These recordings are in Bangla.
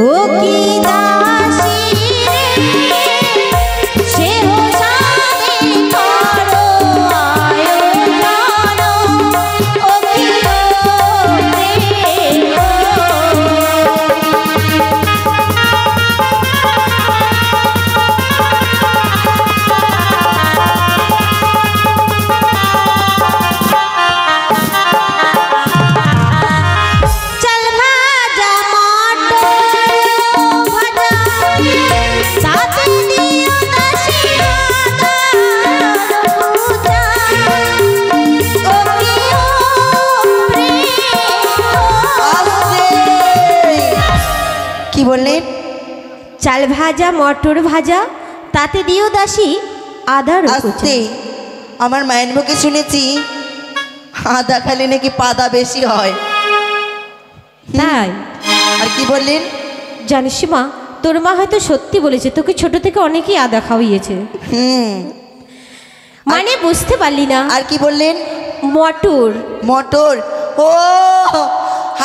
ও কি দাসী সে হোসানে করো আয়োজন ও কি চাল ভাজা মটর ভাজা তাতে দিও দাসী আদা আস্তে। আমার মায়ের মুখে শুনেছি আদা খেলে নাকি পাদা বেশি হয়। তাই? আর কি বললেন? জানিস মা, তোর মা হয়তো সত্যি বলেছে, তোকে ছোট থেকে অনেকেই আদা খাওয়িয়েছে। মানে বুঝতে পারলি না? আর কি বললেন? মটর। মটর? ও,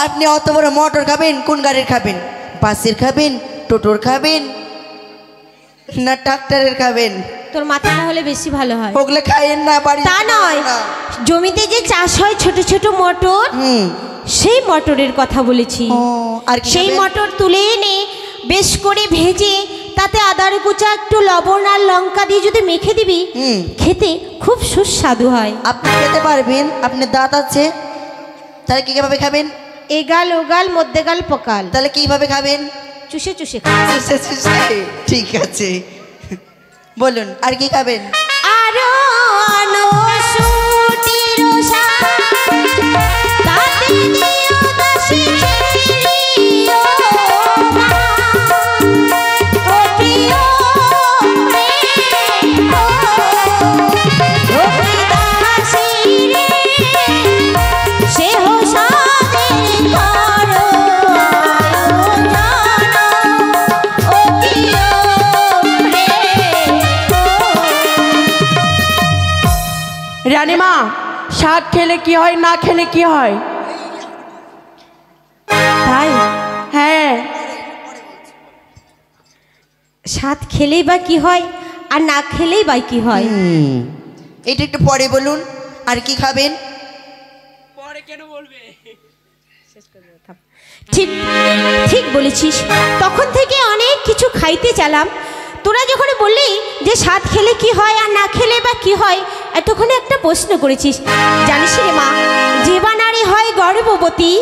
আপনি অত বড় মটর খাবেন? কোন গাড়ির খাবেন? বাসের খাবেন, টোটোর খাবেন, না ট্রাক্টরের খাবেন? তোর মাথাটা হলে বেশি ভালো হয়। ওগুলো খাইয়েন না বাড়ি। তা নয়, জমিতে যে চাষ হয় ছোট ছোট মটর, সেই মটরের কথা বলেছি। আর সেই মটর তুলে এনে বেশ করে ভেজে তাতে আদার কুচা একটু লবণ আর লঙ্কা দিয়ে যদি মেখে দিবি, খেতে খুব সুস্বাদু হয়। আপনি খেতে পারবেন? আপনার দাঁত আছে? তাহলে কিভাবে খাবেন? এগাল ওগাল মধ্যেগাল পকাল। তাহলে কিভাবে খাবেন? চুষে চুষে। ঠিক আছে, বলুন আর কি খাবেন? আরো আনো সুটির তাতে দিও দাসী চিরিও মা ও প্রিয় ও দাসী রে সে হোসানে করো রানীমা, শাক খেলে কি হয়, না খেলে কি হয়? তাই? হ্যাঁ, শাক খেলেই বা কি হয় আর না খেলেই বা কি হয়? এটা একটু পরে বলুন। আর কি খাবেন? পরে কেন বলবে? ঠিক ঠিক বলেছিস। তখন থেকে অনেক কিছু খাইতে চালাম, তোরা যখন বললি যে স্বাদ খেলে কি হয় আর না খেলে বা কি হয়, এতক্ষণে একটা প্রশ্ন করেছিস। জানিস রে মা, যে বা নারী হয় গর্ভবতী,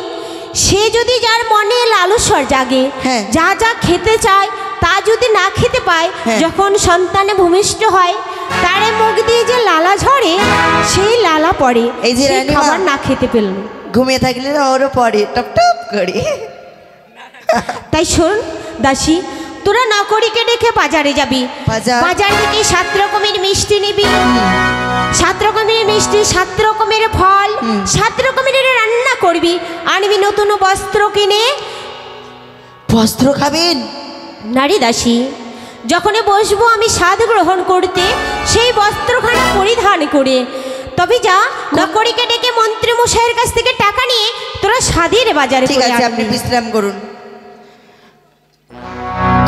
সে যদি যার মনে লালসর জাগে, যা যা খেতে চায় তা যদি না খেতে পায়, যখন সন্তানে ভূমিষ্ঠ হয় তারে মুখ দিয়ে যে লালা ঝরে, সেই লালা পড়ে। এই যে খাবার না খেতে পেল, ঘুমিয়ে থাকলে ওরও পড়ে টপ টপ করে। তাই শোন দাসী, তোরা নকরিকে ডেকে বাজারে যাবি। বাজার থেকে 7 রকমের মিষ্টি নিবি, 7 রকমের মিষ্টি, 7 রকমের ফল, 7 রকমের রান্না করবি। আনবি নতুন বস্ত্র কিনে। বস্ত্র খাবেন? নারী দাসী, যখন বসবো আমি স্বাদ গ্রহণ করতে, সেই বস্ত্রখানা পরিধান করে তবে যা নকরিকে ডেকে মন্ত্রী মশাইয়ের কাছ থেকে টাকা নিয়ে তোরা স্বাদের বাজারে। ঠিক আছে, আপনি বিশ্রাম করুন।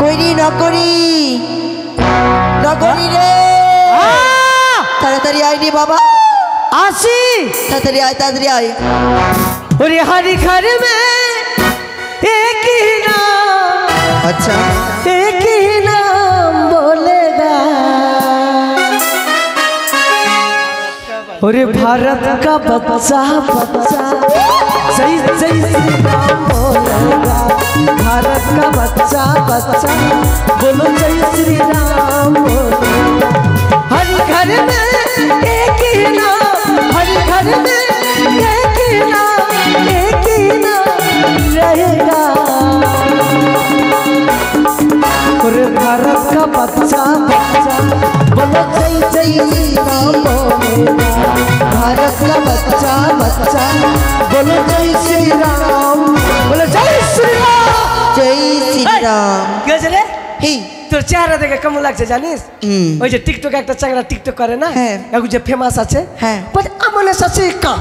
কইরি নকরি, নকরি রে, তাড়াতাড়ি আয় রে বাবা। আসি, তাড়াতাড়ি আয়, তাড়াতাড়ি আয়। ওরে হরি ঘর মে এক ही नाम, अच्छा एक ही नाम बोलेगा, ओरे भारत का बच्चा बच्चा जय जय श्री राम बोलेगा, भारत का बच्चा बच्चा बोलो जय श्री राम बोलेगा। हर घर में एक ही नाम, हर घर में एक ही नाम, एक ही नाम रहेगा, ओरे भारत का बच्चा बच्चा बोलो जय जय श्री राम बोलेगा, भारत का बच्चा बच्चा बोलो जय श्री राम, बोलो जय श्री राम, जय श्री राम। গজরে তোর চেহারা দেখে কেমন লাগছে জানিস? ওই যে টিকটক একটা চাংড়া টিকটক করে না, এখন যে ফেমাস আছে, বলে আমনে সাসিকা,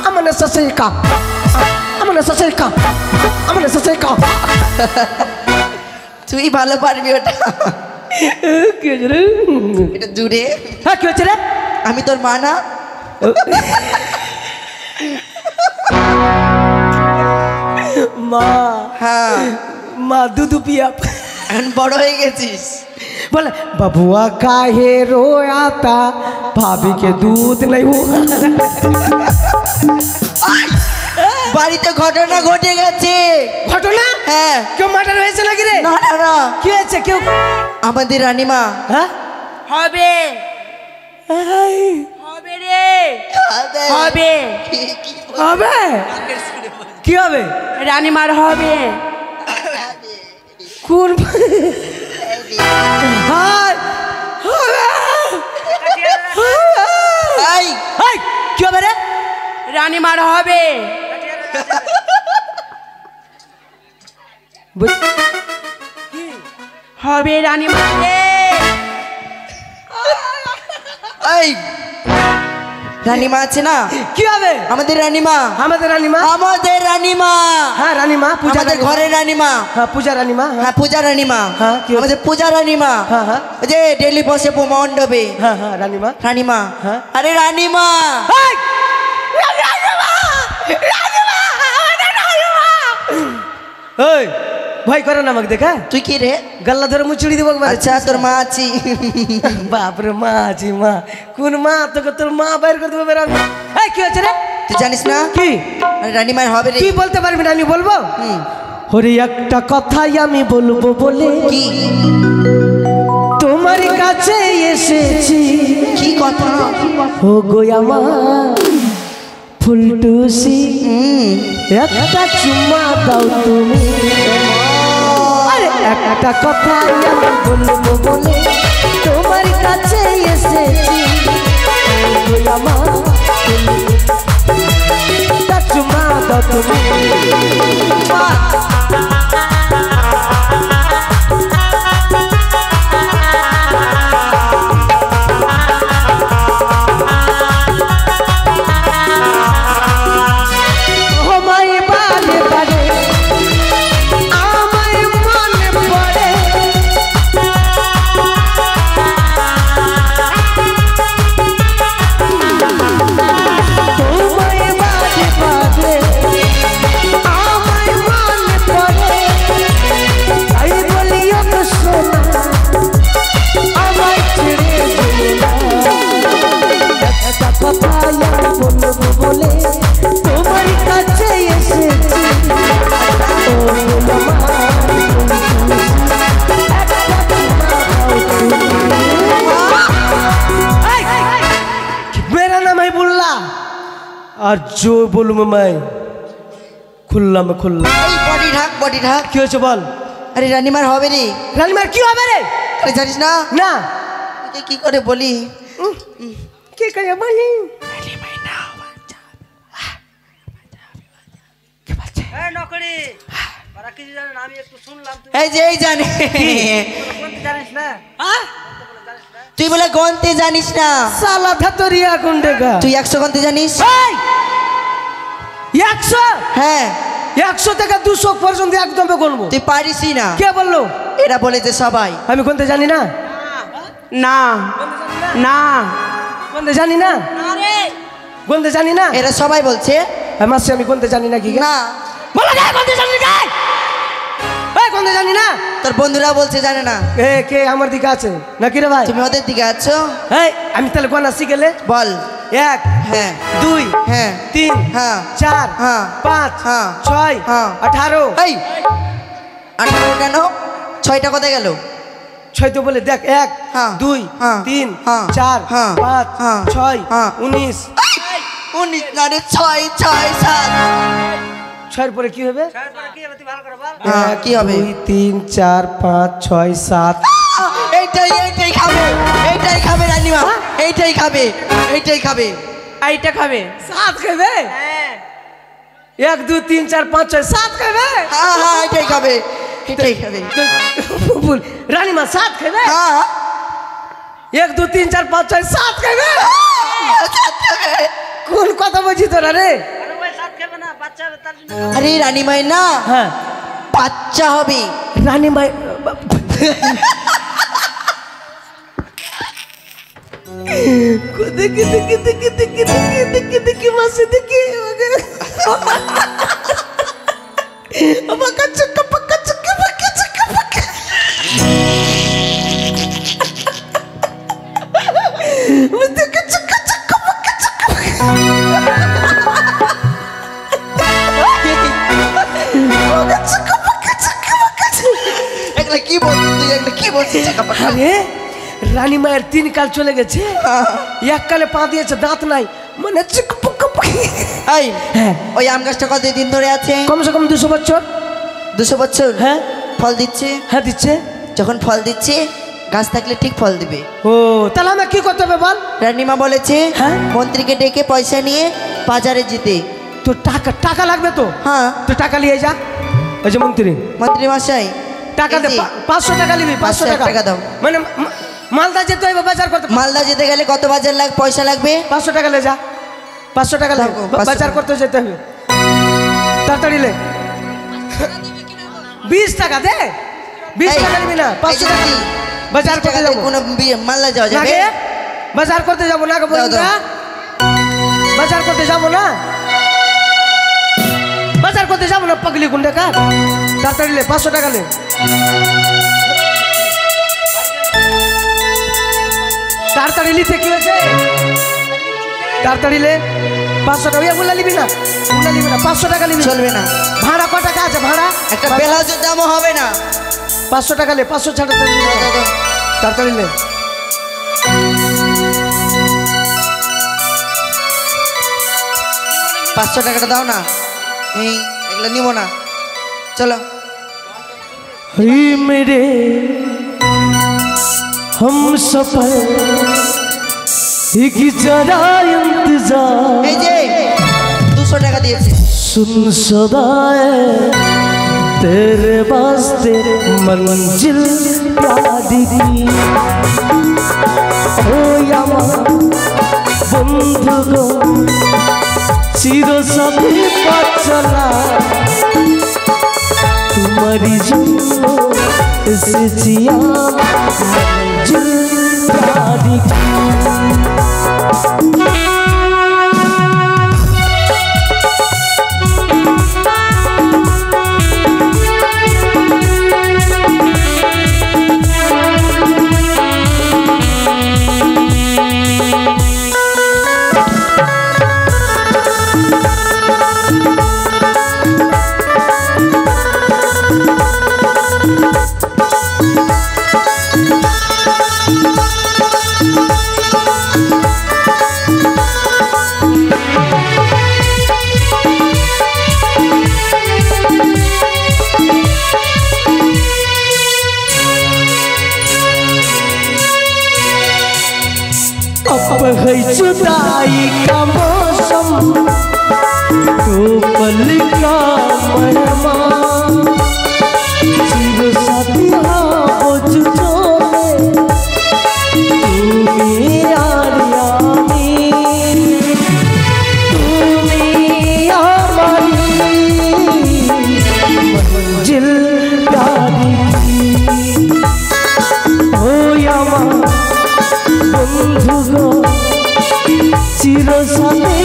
আমনে সাসিকা, আমার সসাই কা আমার সসাই কা তুই ভালো পারবি ওটা। কি হয়েছে রে? এটা দূরে। হ্যাঁ কি হয়েছে রে? আমি তোর মা না? মা হ্যাঁ মা দুধ পিয়া এখন বড় হয়ে গেছিস। बोले बबुआ काहे रोयाता भाभी के दूध नहीं हुआ। বাড়িতে ঘটনা ঘটে গেছে। ঘটনা? হ্যাঁ। কেউ মার্ডার হয়েছে নাকি রে? না না না, কি হয়েছে? কেউ আমাদের রানীমা। হ্যাঁ হবে হবে রে হবে হবে কি হবে? রানীমার হবে। কোন হাই হবে এই হাই কি হবে রে? রানীমার হবে। হবে রানীমার রে। এই রানীমা আছে না? কি হবে? আমাদের রানীমা। আমাদের রানীমা? আমাদের রানীমা। হ্যাঁ রানীমা পূজা আমাদের ঘরের রানীমা। হ্যাঁ পূজা রানীমা। হ্যাঁ পূজা রানীমা। হ্যাঁ, কি হয়েছে? আমাদের পূজা রানীমা। হ্যাঁ হ্যাঁ ওই যে ডেলি বসে মণ্ডপে। হ্যাঁ হ্যাঁ রানীমা রানীমা। হ্যাঁ। আরে রানীমা। হাই ওই ভয় করে না আমাকে দেখা? তুই কি রে? গল্লা ধরে মুচড়ি দিব একবার। আচ্ছা তোর মা আছি। বাপরে মা আছি মা? কোন মা? তোকে তোর মা বাইর করে দেবো বেরো। এই কি হচ্ছে রে? তুই জানিস না? কি? আরে রানীমার হবে রে। তুই বলতে পারবি না আমি বলবো? ওরে একটা কথাই আমি বলবো বলে কি? তোমার কাছে এসেছি। কি কথা? ও গো আমার ফুলটুসি একটা চুম্মা দাও তুমি। আরে একটা কথাই আমি বলবো বলে তোমার কাছে এসেছি। ও গো আমার একটা চুম্মা দাও তুমি। আর जो बोलूँ मैं खुल्ला में खुल्ला। এই বডি ঢাক বডি ঢাক। কি হয়েছে বল? আরে রানীমার হবে রে। রানীমার কি হবে রে? আরে জানিস না? না তোকে কি করে বলি? কি করে বলি? এই যে এই জানি। তুই বলে গন্তে জানিস না? সালা ধাতরিয়া গুন্ডেগা। তুই 100 গন্তে জানিস? 100? হ্যাঁ 100 থেকে 200 পর্যন্ত একদম গুনবো। তুই পারিসই না। কে বললো? এরা বলেছে সবাই। আমি গুনতে জানি না। না না গুনতে জানি না। গুনতে জানি না। এরা সবাই বলছে। মাসি আমি গুনতে জানি না। কি না বলো না গুনতে জানি না। এই গুনতে জানি না। তোর বন্ধুরা বলছে জানে না। এ কে আমার দিকে আছে নাকি রে ভাই? তুমি ওদের দিকে আছো। এই আমি তাহলে গোনা শিখে গেলে বল। 1 হ্যাঁ 2 হ্যাঁ 3 হ্যাঁ 4 হ্যাঁ 5 হ্যাঁ 6 হ্যাঁ 18। এই 18 কেন? 6টা কোথায় গেল? 6 তো বলে দেখ 1 হ্যাঁ 2 হ্যাঁ 3 হ্যাঁ 4 হ্যাঁ 5 হ্যাঁ 6 হ্যাঁ 19। 19 না রে 6 6 7। 6 এর পরে কি হবে? হ্যাঁ কি হবে? 2 3 4 5 6 7। এইটাই খাবে। এইটাই খাবে রানীমা। এইটাই খাবে। এইটাই খাবে। এইটা খাবে। 7 খাবে? 1 2 3 4 5 6 7 খাবে। হ্যাঁ হ্যাঁ এইটাই খাবে। এটাই খাবে। বল রানীমা 7 খাবে? হ্যাঁ 1 2 3 4 5 6 7 খাবে। কোন কথা বলছিস তোরা রে? আরে রানীমায়ের না হ্যাঁ বাচ্চা হবে। রানী মাই দেখি দেখি দেখি দেখি দেখি দেখি দেখি মাসে দেখি পাকা চুক্কা পাকা চুক্কা পাকা চুক্কা পাকা দেখি চুক্কা চুক্কা পাকা চুক্কা এগুলা কি বলছিস তুই? এগুলা কি বলছিস? আরে রানী মায়ের 3 কাল চলে গেছে, এক কালে পা দিয়েছে, দাঁত নাই, মানে এই ওই আম গাছটা কতদিন ধরে আছে? কমসে কম 200 বছর। 200 বছর? হ্যাঁ ফল দিচ্ছে? হ্যাঁ দিচ্ছে। যখন ফল দিচ্ছে গাছ থাকলে ঠিক ফল দিবে। ও তাহলে আমরা কি করতে হবে বল? রানীমা বলেছে হ্যাঁ? মন্ত্রীকে ডেকে পয়সা নিয়ে বাজারে যেতে। তোর টাকা টাকা লাগবে তো? হ্যাঁ তুই টাকা নিয়ে যা। ওই যে মন্ত্রী মন্ত্রী মশাই টাকা দে, 500 টাকা নিবি। 500 টাকা দাও। মানে মালদা যেতে হবে বাজার করতে। মালদা যেতে গেলে কত বাজার পয়সা লাগবে? 500 টাকা লে যা। 500 টাকা লে, 500 বাজার করতে যেতে হবে, তাড়াতাড়ি লে। 20 টাকা দে। 20 টাকা নিবি না, 500 টাকা কি? বাজার করতে যাবো। কোনো মালদা যাওয়া না যাবে? গে, বাজার করতে যাবো না গো বন্ধুরা, বাজার করতে যাবো না, বাজার করতে যাবো না পাগলি গুন্ডা কা। তাড়াতাড়ি লে, 500 টাকা লে। তাড়াতাড়ি লিতে কি হয়েছে? তাড়াতাড়ি লে, 500 টাকা। ওগুলা নিবি না, ওগুলা নিবি না, 500 টাকা নিবি। চলবে না। ভাড়া কত টাকা আছে? ভাড়া একটা ব্লাউজের দামও হবে না। 500 টাকা লে, 500 ছাড়া তাড়াতাড়ি লে। পাঁচশো টাকাটা দাও না, এই এগুলো নিব না, চলো। मेरे हम सफर एक जरा इंतजार, এই যে 200 टाका दिएছে। सुन सदाए तेरे वास्ते मंजिल प्यारी ओ यामा बंधु गो चिर सभी पथ चला तुम्हारी जन्म एसेছি मंजिल प्यारी अब है जुदाई का मौसम तो पल का मेहमान चिर साथिया बुझो तुम्हें यारियानी तुम्हें हमारी मंजिल प्यारी हो यामा बंधु गो चिर साथी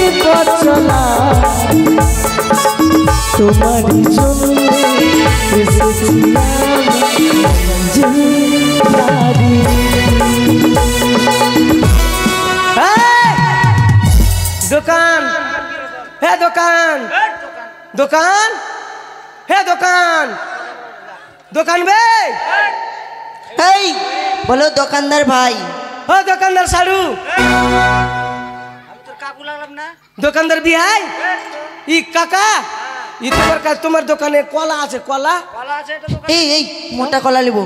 चला तुम्हारी जन्म एसेছি मंजिल प्यारी। दुकान है, दुकान दुकान है, दुकान दुकान बे এই বলো দোকানদার ভাই। ও দোকানদার সাড়ু দোকানদার বিহাই ই কাকা ই তোমার দোকানে কলা আছে? কলা এই এই মোটা কলা নেবো।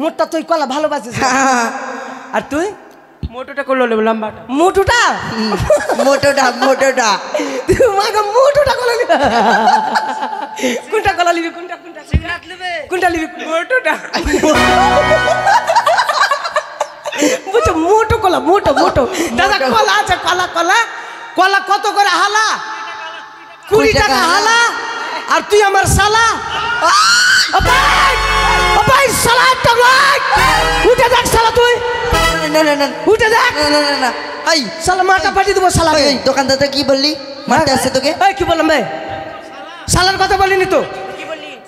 মোটা তুই কলা ভালোবাসিস আর তুই মোটোটা করলো নেবো, লম্বাটা। মোটুটা মোটোটা মোটোটা তুই মাকে মোটুটা কলা নিবি? কোনটা কলা নিবি? কোনটা কোনটা কোনটা নিবি? মোটোটা। বুঝছো মোটো কলা, মোটো মোটো দাদা কলা আছে? কলা কলা কলা কত করে হালা? 20 টাকা হালা আর তুই আমার শালা ভাই শালা উঠে দেখ শালা তুই না না না উঠে দেখ না না না এই শালা মাটা পাঠিয়ে দেবো শালা এই দোকানদারটা কি বললি মারতে আসছে তোকে এই কি বললাম ভাই শালার কথা বলিনি তো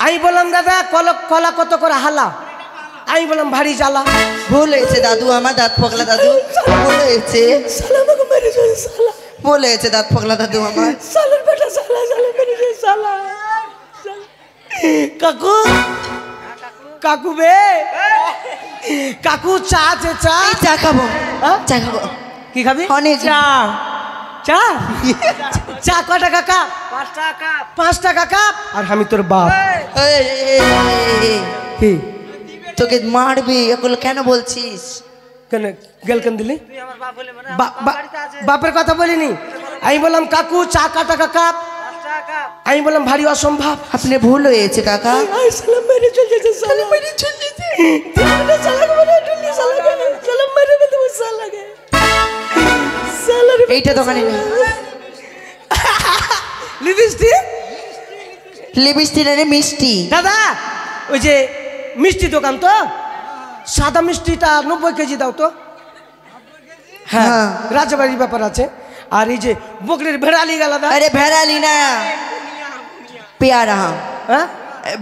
আমি বললাম দাদা কলা কত করে হালা আমি বললাম ভারী জ্বালা ভুল হয়েছে দাদু আমার দাঁত ফোকলা দাদু ভুল হয়েছে শালা আমাকে মেরে চলে শালা ভুল হয়েছে দাঁত ফোকলা দাদু আমার শালার বেটা শালা মেরে চলে শালা কাকু কাকু বে কাকু চা চা এই চা খাবো হ্যাঁ? চা খাবো কি খাবি অনেক চা চা চা ক টাকা কাপ 5 টাকা কাপ আর আমি তোর বাপ এই, এই, এই, কি তোকে মারবি এগুলো কেন বলছিস কেন গেল কেন দিলি বাপের কথা বলিনি আমি বললাম কাকু চা ক টাকা কাপ আমি বললাম ভারী অসম্ভব আপনি ভুল হয়েছে কাকা মেরে চলে যেতে শালা মেরে চলে যেতে শালা মেরে চলে শালা মেরে বলতে শালা গে শালা এইটা দোকানে নেই লিপস্টিক লিপস্টিক আরে মিষ্টি দাদা ওই যে মিষ্টি দোকান তো সাদা মিষ্টিটা 90 কেজি দাও তো হ্যাঁ হ্যাঁ। রাজবাড়ির ব্যাপার আছে আর এই যে বকরির ভেড়ালি গেল দা अरे भैराली ना प्यारा হ্যাঁ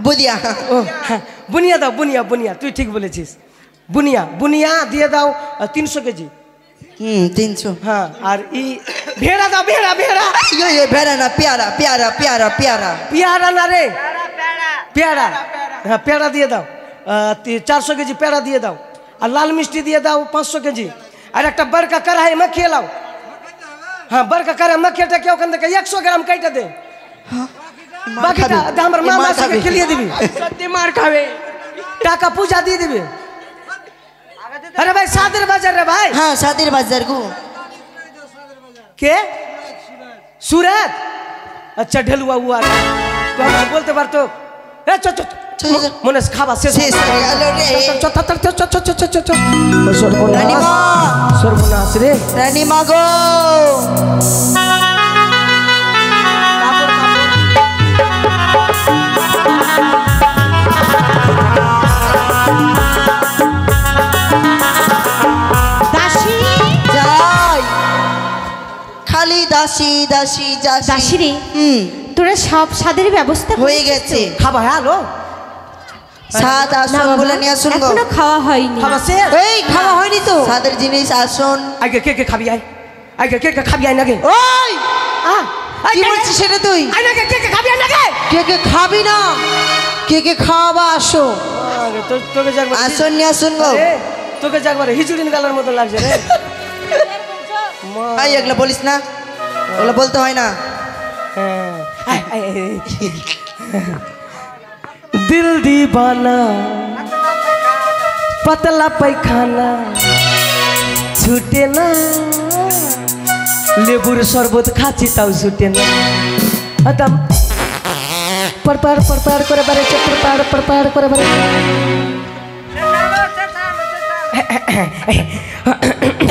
बुदिया ও হ্যাঁ বুনিয়া দাও বুনিয়া তুই ঠিক বলেছিস বুনিয়া দিয়ে দাও 300 কেজি 300 হ্যাঁ আর ই ভেড়া দাও ভেড়া ये भैरा ना प्यारा प्यारा प्यारा प्यारा পেয়ারা না রে পেয়ারা হ্যাঁ পেয়ারা দিয়ে দাও 400 কেজি পেয়ারা দিয়ে দাও আর লাল মিষ্টি দিয়ে দাও 500 কেজি আর একটা বড়কা কড়াই মাখিয়ে লাও হ্যাঁ বড়কা কড়াই মাখিয়েটাকে ওখান থেকে 100 গ্রাম কাইটা দে বাকিটা আমার মা মাকে খেলিয়ে দিবি সত্যি মার খাবে টাকা পূজা দিয়ে দিবে আরে ভাই সাদের বাজার রে ভাই हाँ शादी बाजार को কে সুরত আচ্ছা ঢেলুয়া हुआ তো আমি বলতে পারতো এ চ মনে খাবা শেষ शेष हेलो रे সর্বনাশ রে रानी मागो দাসী যাই খালি দাসী দাসী দাসী রে তোরা সব স্বাদের ব্যবস্থা হয়ে গেছে খাবা হ্যালো সাদ না আসন বাবা, বলে নিয়ে আসুন গো এখনো খাওয়া হয়নি খাবা শেষ এই খাওয়া হয়নি তো সাদের জিনিস আসন আগে কে খাবি আগে কে খাবি আয় নাকি ওই কি বলছিস সেটা তুই আয় নাকি কে খাবি আয় নাকি কে খাবি না কে খাওয়াবা আসো আরে তোকে যাকবার আসন নিয়ে আসুন গো তোকে যাকবার হিচুড়িন গালার মতো লাগছে রে ভাই এগুলো বলিস না ওগুলো বলতে হয় না दिल दीवाना पतला पैखाना छूटे ना लेबुर शरबत खाची ताऊ छूटे ना अदम परपार करे बारे परपार करे बारे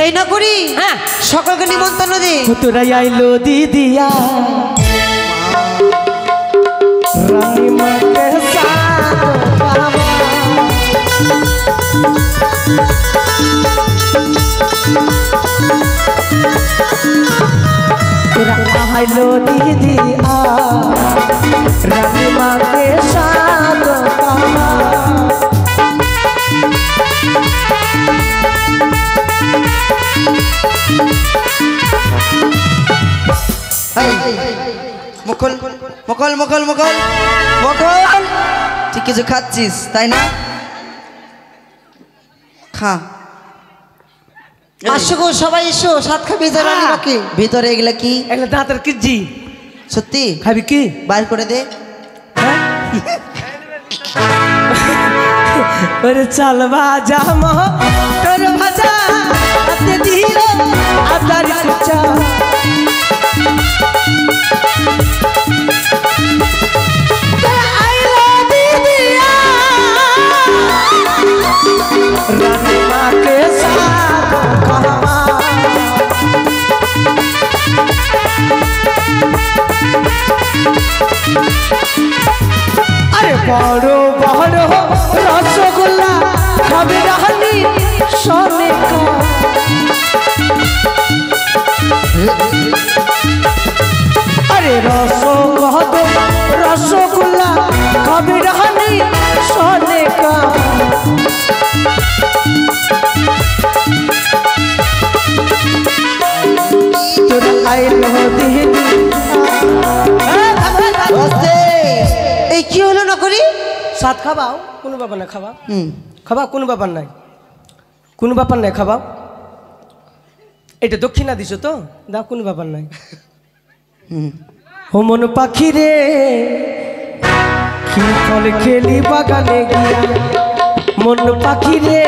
এই না করি হ্যাঁ সকলকে নিমন্ত্রণ দে তোরা আইলো দিদিয়া রানী মাকে সাথ পাওয়া তোরা আইলো দিদিয়া রানী মাকে সাথ পাওয়া মুকুল মুকুল মুকুল মুকুল মুকুল তুই কিছু খাচ্ছিস তাই না খা আসো গো সবাই এসো সাত খাবি রানী বাকি ভিতরে এগুলা কি এগুলো দাঁতের কিজি সত্যি খাবি কি বাইর করে দে ওরে চাল ভাজা মহ তোর ভাজা হাতে দিও আদার কুচা রানী মাকে সাথ কহবা अरे रसो कह दो रसगुल्ला कभी रहनी सोने का এই কি হলো না করি সাত খাবাও কোনো ব্যাপার না খাবা খাবা কোনো ব্যাপার নাই কোনো ব্যাপার নাই খাবাও এটা দক্ষিণা দিছো তো দাও কোনো ব্যাপার নাই ও মন পাখি রে কি ফল খেলি বাগানে গিয়া মন পাখি রে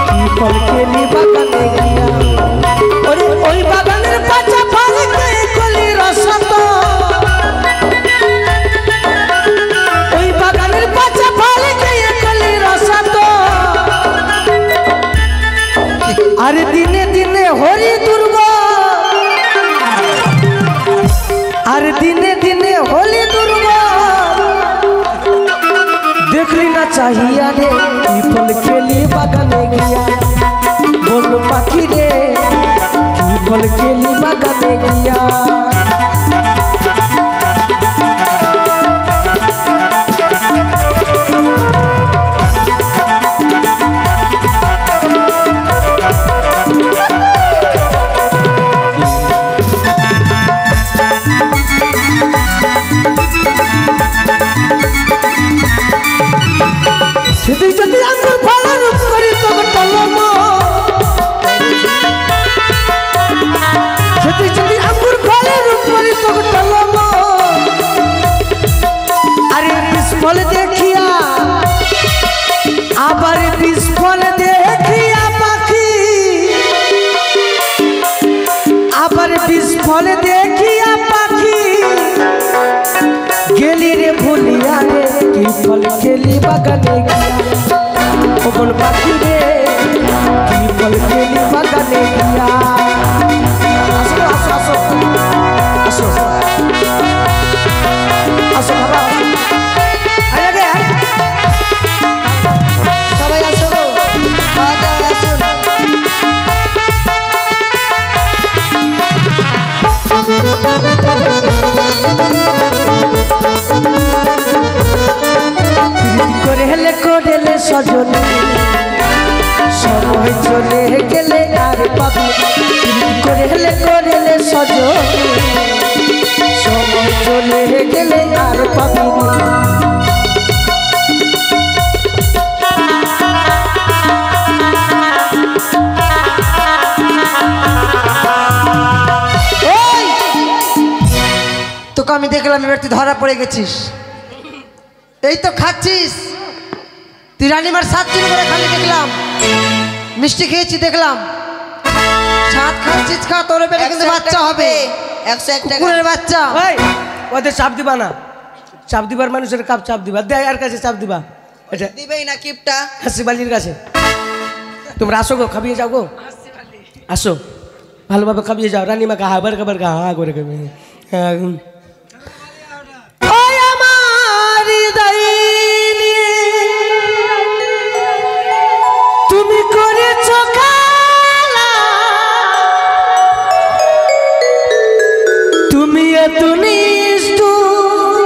কি ফল খেলি বাগানে গিয়া ওরে ওই বাগানের পাতা ফলতে কলি রসত ওই বাগানের পাতা ফলতে কলি রসত আরে দিনে দিনে হরি দুর্গা আরে দিনে দিনে হলি দুর্গা দেখলি না চাহিয়া রে কি ফল খেলি বাগানে গিয়া বল পাখি রে কি ফল খেলি বাগানে গিয়া যদি যদি আঙ্গুর ফলের রূপ করি তোকে টলম যদি যদি আঙ্গুর ফলের রূপ করি তোকে টলম আরে বিষ ফল দেখিয়া আবার বিষ ফল দেখিয়া পাখি আবার বিষ ফল দেখিয়া পাখি গেলি রে ভুলিয়া রে কি ফল খেলি বাগানে গিয়া ও বল পাখি রে কি ফল খেলি বাগানে গিয়া আসো আসো আসো আসো আসো বাবা আরে সবাই আসো খাওয়া দাওয়া আসুন করেলে সজনে সময় চলে গেলে আর পাবি করেলে সজনে সময় চলে গেলে আর পাবি তোকে আমি দেখলাম এবার তুই ধরা পড়ে গেছিস এই তো খাচ্ছিস তুই রানিমার 7 দিন করে খালি দেখলাম মিষ্টি খেয়েছি দেখলাম সাত খাচ্ছিস খা তোর পেটে কিন্তু বাচ্চা হবে 101 টাকা কুকুরের বাচ্চা ওই ওদের চাপ দিবা না চাপ দিবার মানুষের কাপ চাপ দিবা দে আর কাছে চাপ দিবা এটা দিবেই না কিপটা হাসিবালির কাছে তোমরা আসো গো খাবিয়ে যাও গো আসো ভালোভাবে খাবিয়ে যাও রানিমাকে হাবার খাবার গা হা করে খাবি তুমি করেছ খেলা তুমি এত নিষ্ঠুর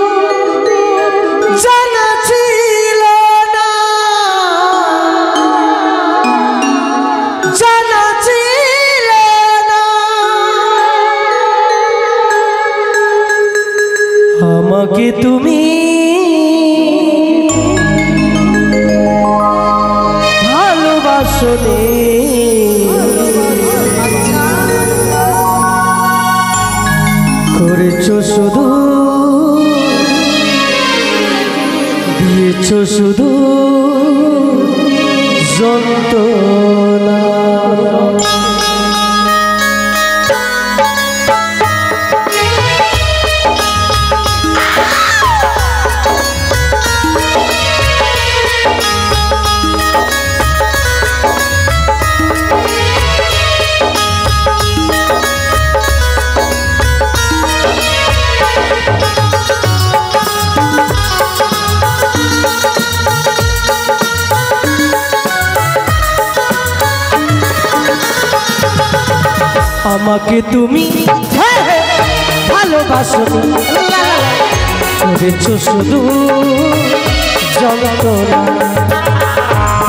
জানা ছিল না জানা ছিল না আমাকে তুমি ভালোবাসনে করেছো শুধু দিয়েছো শুধু যন্ত্রণা আমাকে তুমি ভালোবাসো করেছো শুধু যন্ত্রণা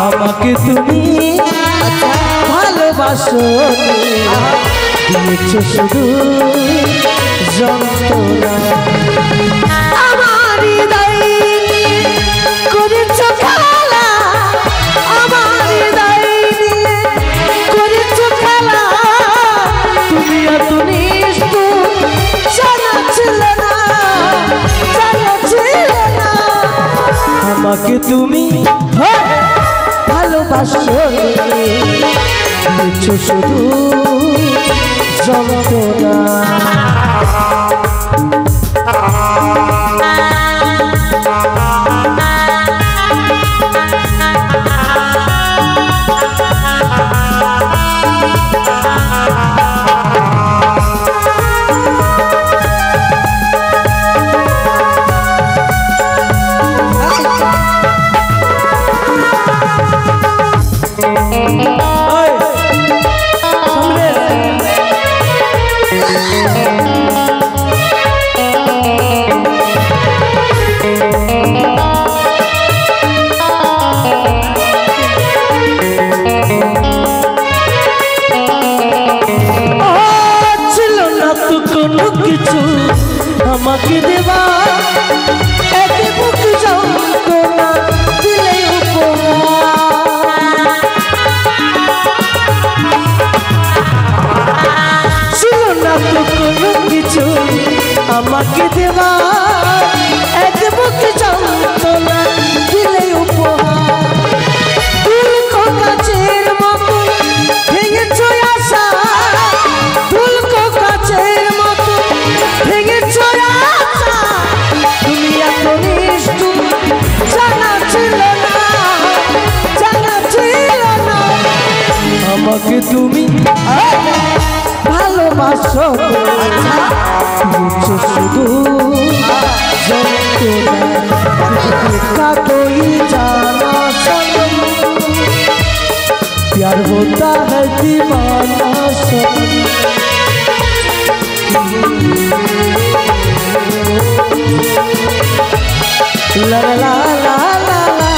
আমাকে তুমি ভালোবাসো দিয়েছো শুধু যন্ত্রণা আমার হৃদয় করেছো খেলা আমার হৃদয় নিয়ে করেছো খেলা তুমি এত নিষ্ঠুর জানা ছিল না আমাকে তুমি ভালোবাসো দিয়েছো শুধু যন্ত্রণা আমাকে দেবা এক বুক যন্ত্রণা দিলে ছিল না তো কোনো কিছু আমাকে দেবা এক বুক যন্ত্রণা দিলে উপহার ফুলকো কাচের মতো ভেঙেছো আশা ফুলকো কাচের মতো ভেঙেছো আশা তুমি এত নিষ্ঠুর জানা ছিল না আমাকে তুমি ভালোবাসো দিয়েছো শুধু যন্ত্রণা कोई जाना सनम प्यार होता है दीवाना सनम ला ला ला ला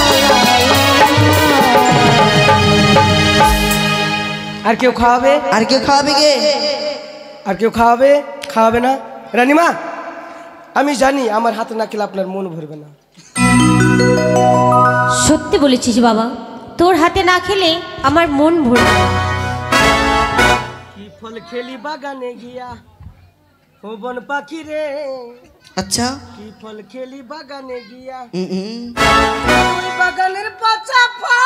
আর কেউ খাওয়াবে আর কেউ খাওয়াবে কে আর কেউ খাওয়াবে খাওয়াবে না রানীমা আমি জানি আমার হাতে না খেলে আপনার মন ভরবে না সত্যি বলেছিস বাবা তোর হাতে না খেলে আমার মন ভরবে না কি ফল খেলি বাগানে গিয়া ও বন পাখি রে আচ্ছা কি ফল খেলি বাগানে গিয়া ওই বাগানের পাচা পা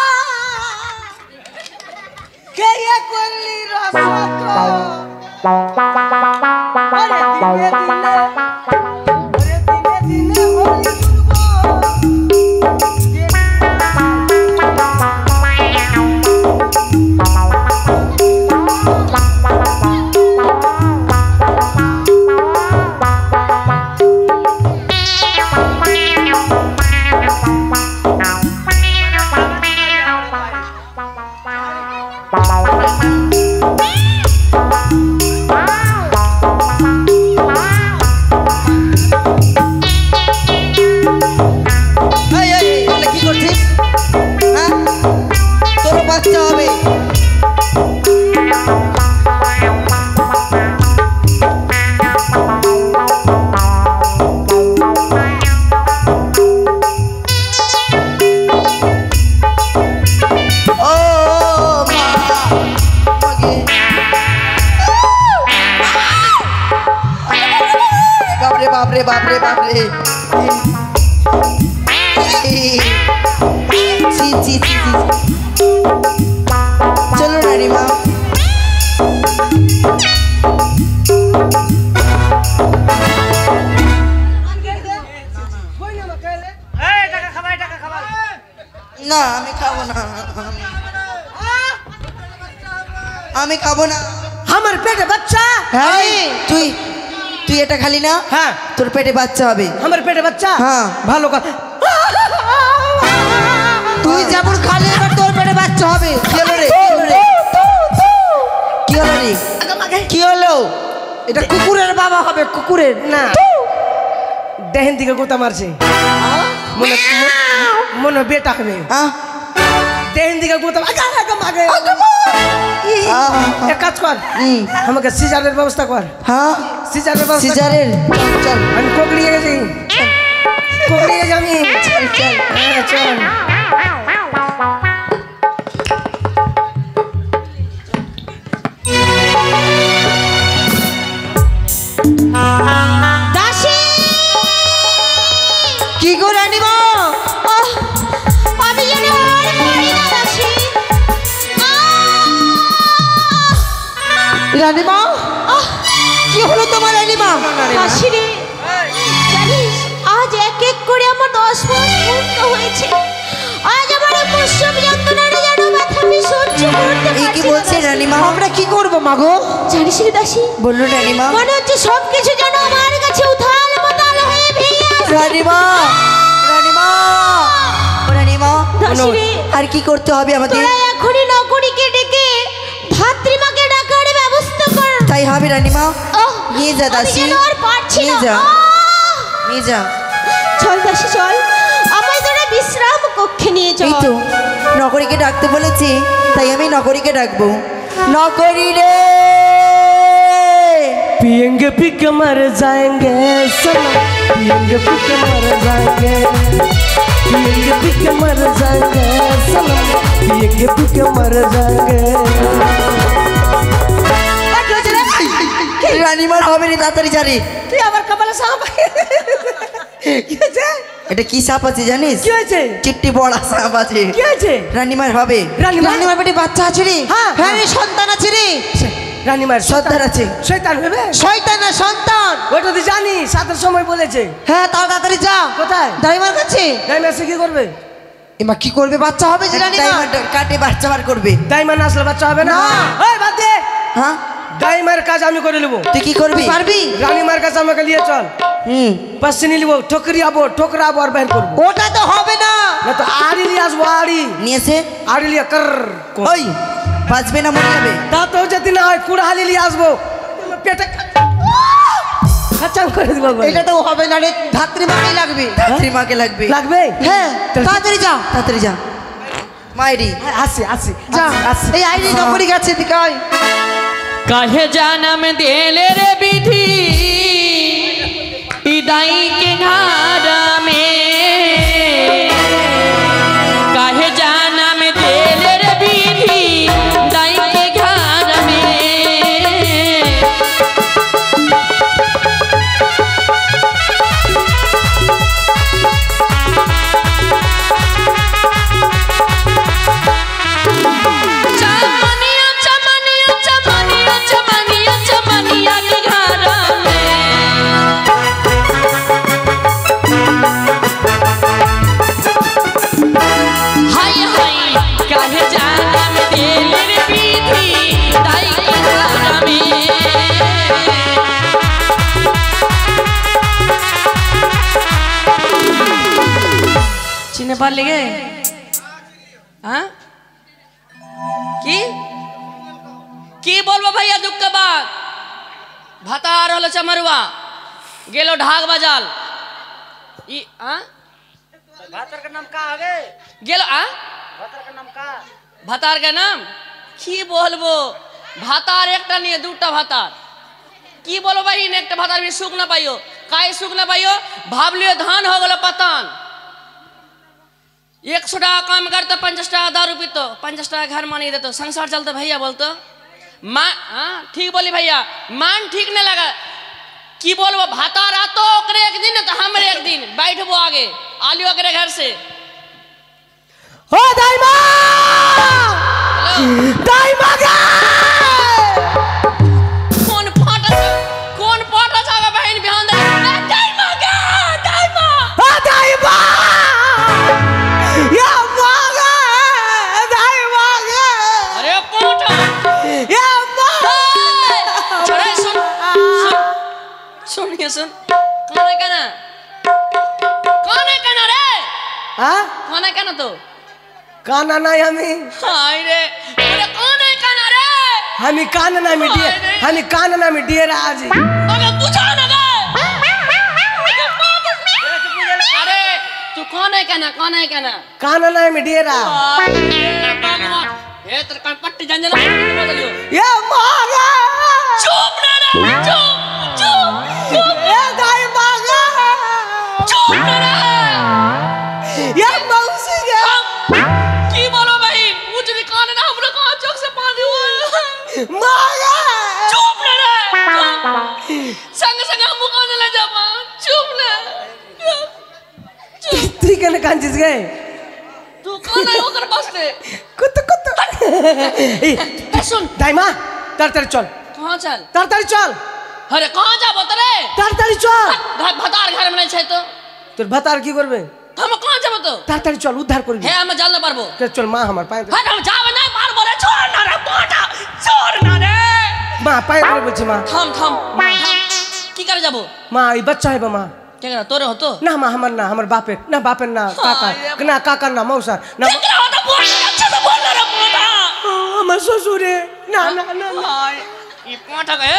কে করলি রসত আরে দিনে দিনে হলি बापरे बापरे चलो रानीमा না আমি খাবো না আমি খাবো না আমার পেটে বাচ্চা তুই তুই এটা খালি না হ্যাঁ তোর পেটে বাচ্চা হবে আমার পেটে বাচ্চা হ্যাঁ ভালো কথা তুই যেমন খালি এবার তোর পেটে বাচ্চা হবে কি হলো রে কি হলো রে কি হলো? এটা কুকুরের বাবা হবে, কুকুরের না দেহেন দিকে গোতা মারছে মনে মনে বেটা হবে দেহেন দিকে গোতা এক কাজ কর আমাকে সিজারের ব্যবস্থা কর। হ্যাঁ সিজারের ব্যবস্থা সিজারের চল আমি কোকড়িয়ে গেছি কোকড়িয়ে গেছি আমি চল হ্যাঁ, চল দাসী কি গো রানীমা? আমি যেন আর পারি না দাসী। রানীমা কি হলো তোমার রানীমা? দাসী রে, জানিস আজ এক এক করে আমার 10 মাস পূর্ণ হয়েছে। আজ আমার এই প্রসব যন্ত্রণাটা যেন ব্যথা আমি সহ্য করতে এই কি পারছি না বলছে দাসী। রানীমা? আমরা কি করব মাগো? জানিস রে দাসী, বললো রানীমা। মনে হচ্ছে সবকিছু যেন আমার কাছে উথাল পাতাল হয়ে ভেঙে আসছে। রানীমা রানীমা ও রানীমা, দাসী রে, আর কি করতে হবে আমাদের? তোরা এখনই নগরীকে ডেকে ধাত্রীমাকে ডাকার ব্যবস্থা কর। তাই হবে রানীমা। আহ, নিয়ে যা আমি দাসী, যেন আর পারছি নিয়ে না। যা। আহ! নিয়ে যা। চল দাসী চল, আমায় তোরা বিশ্রাম কক্ষে নিয়ে এই চল। তো নগরীকে ডাকতে বলেছি, তাই আমি নগরীকে ডাকবো। নগরী রে, पियेंगे पी के मर जाएंगे सनम, पियेंगे पी के मर जाएंगे, पियेंगे पी के मर जाएंगे सनम, पियेंगे पी के मर जाएंगे। রানীমার হবে রে, তাড়াতাড়ি জানি। তুই আবার কপালে সাপ কি হয়েছে এটা কি সাপ আছে জানিস? কি হয়েছে চিট্টি বড় সাপ আছে। কি হয়েছে রানীমার হবে। রানীমার? রানীমার পেটে বাচ্চা আছে রে। হ্যাঁ, হ্যাঁ রে, সন্তান আছে রে। রানীমার সন্তান আছে। শয়তান হবে শয়তান না, সন্তান। ওটা তো জানি সাতের সময় বলেছে। হ্যাঁ তাড়াতাড়ি যা। কোথায়? রানীমার কাছে। দাইমা সে কি করবে? এমা কি করবে? বাচ্চা হবে যে রানীমা। কাটে বাচ্চা বার করবে। দাইমা না আসলে বাচ্চা হবে না। না। ওই বাদ দে, হ্যাঁ দাইমার কাজ আমি করে নেবো। তুই কি করবি? পারবি? রানীমার কাছে আমাকে নিয়ে চল, পাশে নিয়ে নিবো, ঠকরাবো আর বের করবো। ওটা তো হবে না। না তো আড়ি নিয়ে আসবো, নিয়েছে আড়ি নিয়ে কর ওই বাঁচবে না, মরে যাবে। তা তো যদি না হয় কুড়াহালি নিয়ে আসবো, পেটে খাচাং করে দিব। এটা তো হবে না রে, ধাত্রীমাকেই লাগবে। ধাত্রীমাকে লাগবে। লাগবে? হ্যাঁ তাড়াতাড়ি যা, তাড়াতাড়ি যা। মাইরি আসি আসি যা। আসি। এই আইরি নকরি গেছে দিকে আয়। काहे जानम देले रे विधि इदाई के घर में, काहे जानम देले रे विधि इदाई के घर में। चमनिया चमनिया चमनिया चमनिया चमनिया के घर में, हाय हाय काहे जानम देले रे विधि दाई के घर में। চিনে পারলি গে? হ্যাঁ কি কি বলবো ভাইয়া, দুঃখ বাদ। ভাতার হলো চমরুয়া, গেল ঢাক বাজাল। ই भातर का नाम का आगे? গেল भातर का नाम का? ভাতার কে নাম কি বলবো? ভাতার একটা নিয়ে দুটা ভাতার। কি বলবো ভাই, একটা ভাতার भी सुख ना पाइयो। काहे सुख ना पाइयो? भावलियो धान हो गलो पतान। 100 টাকা काम करते 50 টাকা दारू पीतो, 50 টাকা घर मानी देतो, संसार चलते भैया बोलतो। माँ ठीक बोली भैया, मान ठीक नहीं लगा। की बोलबो भातार आतो ओकरे एक दिन तो हमरे एक दिन बैठबो आगे आलियो ओकरे घर से। ओ दाइमा दाइमा गे कौन पाटा जागा बहन बिहान दे दाइमा गे दाइमा ओ दाइमा या मागा दाइमा गे अरे पाटा या मा छोड़े सुनिए सुन कौन है कहना रे हाँ कौन है कहना तो काना नहीं हमें हाय रे अरे कौन है कहना रे हामी कानना में डियर हामी कानना में डियर आज अगर तू जा ना गए अरे तू कौन है कहना कानना में डियर ये तेरे कान पट्टी जंजन बदलियो ये मागा चुप ना रे चुप ये दाई मागा चुप ना रे ये मौसी के की बोलो भाई उजली कान ना हमरे कहां चौक से पानी हुआ मागा चुप ना रे संग हम कान ले जा चुप ना तू कने कान चीज गए तू कौन है ओकर पास से कुत ए सुन दाइमा तर चल कहां चल तर चल अरे कहां जाबो तरे तर चल भतार घर में नहीं छै तो তোর ভাতার কি করবে हम कहां जाबो तो তাড়াতাড়ি চল উদ্ধার করবি हे हम जल न पारबो চল মা আমার পায়ে हम जाबो नहीं पारबो रे छोड़ ना रे पोटा छोड़ ना रे মা পায়ে ধরে বলছি মা थम की करे जाबो মা এই বাচ্চা है মা क्या करे तोरे हो तो না মা আমার না আমার বাপের না বাপের না কাকা না মৌসা না क्या करे हो तो बोल अच्छे से बोल रे पोटा আমার শ্বশুরে না हाय ये पोटा गए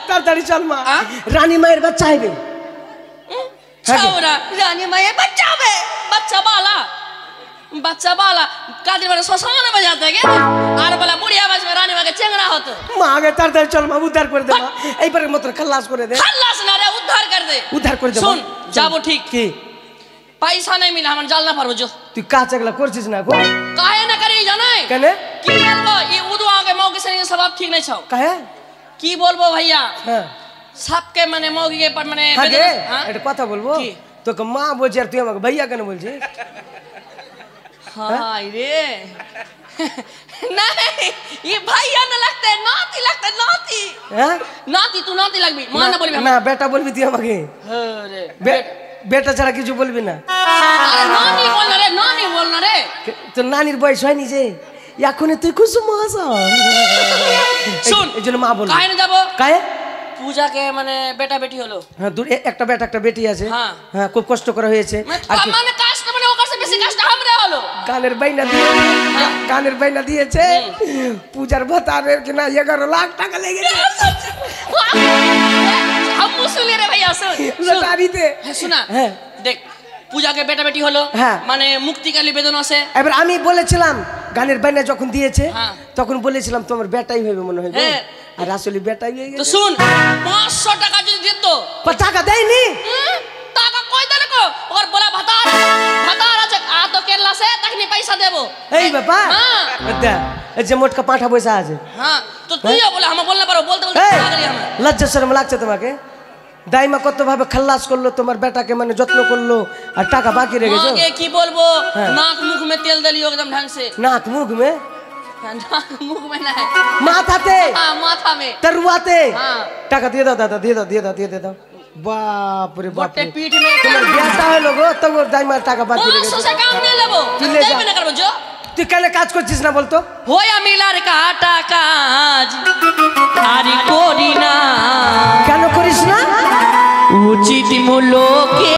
তাড়াতাড়ি চল মা রানী মায়ের বাচ্চা আইবে छौरा रानी माया बच्चा बाला कादिर वाला ससाने बजाते हैं क्या आर वाला बुढ़ी आवाज में रानी माँ के चेंगड़ा होता মা আগে তাড়াতাড়ি চল মা উদ্ধার করে দে মা এইবারে মত খালাস করে দে खल्लास ना रे उद्धार कर दे মা। सुन जाबो ठीक কি पैसा नहीं मिला हम जाल ना पारो जो তুই কাজ একলা করছিস না গো काहे ना करी जाने কেনে की बोलबो ये उदो आगे मौके से स्वभाव ठीक नहीं छौ কাহে की बोलबो भैया হ্যাঁ सबके मने मौके के पर मने আগে এটা কথা বলবো কি? তোকে মা বলছি আর তুই আমাকে ভাইয়া কেন বলছিস हाय रे नहीं ये भैया ना लगते नाती হ্যাঁ नाती तू नाती लगबी मां ना बोलबी না বেটা বলবি তুই আমাকে अरे বেটা ছাড়া কিছু বলবি না अरे नानी बोलना रे তোর নানির বয়স হয়নি যে এখনই তুই কুসুম মজা सुन এই জন্য মা বল काहे ना जाबो কায়ে पूजा के माने बेटा बेटी হলো হ্যাঁ দূর একটা বেটা একটা বেটি আছে হ্যাঁ। হ্যাঁ খুব কষ্ট করে হয়েছে আর কি- মানে কাষ্ট মানে ওকার से বেশি কাষ্ট हमरे হলো গানের বাইনা দিয়েছে পূজার ভাতারের কিনা 11 লাখ টাকা লেগেছে हम मुसुले रे भैया सुन লটারিতে सुना হ্যাঁ देख पूजा के बेटा बेटी হলো হ্যাঁ। মানে মুক্তি কালী বেদন আছে এবার আমি বলেছিলাম গানের বাইনা যখন দিয়েছে হ্যাঁ। তখন বলেছিলাম তোমার বেটাই হবে মনে হয় গো। হ্যাঁ। আর আসলে বেটাই হয়ে তো গেছে শুন 500 টাকা যদি দিত টাকা দেয়নি টাকা কই দেলে কো ওর বলা ভাতার আছে আ তো কেরলা से तखनी पैसा देबो এই ব্যাপার হ্যাঁ আচ্ছা এই যে মোটকা পাঠা পয়সা আছে हां तो তুইও বলে हम বলনা পারো বলতে এই, পাগলি हम লজ্জা শরম লাগছে তোমাকে দাইমা কত ভাবে খাল্লাস করলো তোমার বেটাকে মানে যত্ন করলো আর টাকা বাকি রেখে গেছো आगे की बोलबो हाँ। नाक मुख में तेल दलियो एकदम ढंग से নাক মুখ মে नाक मुख में नहीं মাথাতে हां माथा में তরুয়াতে हाँ। টাকা দিয়ে দাও দাদা দিয়ে দাও বাপ রে বাপ बट्टे রে। पीठ में তোমার বিয়াটা হলো গো তবু দাইমা টাকা বাকি রেখে 500 से काम नहीं लेबो তুই ले जा। देबे ना करबो जो তুই কেন কাজ করছিস না বলতো होया मिलार काटा काज आरी कोरी ना কেন করিস না उचित मूल्य के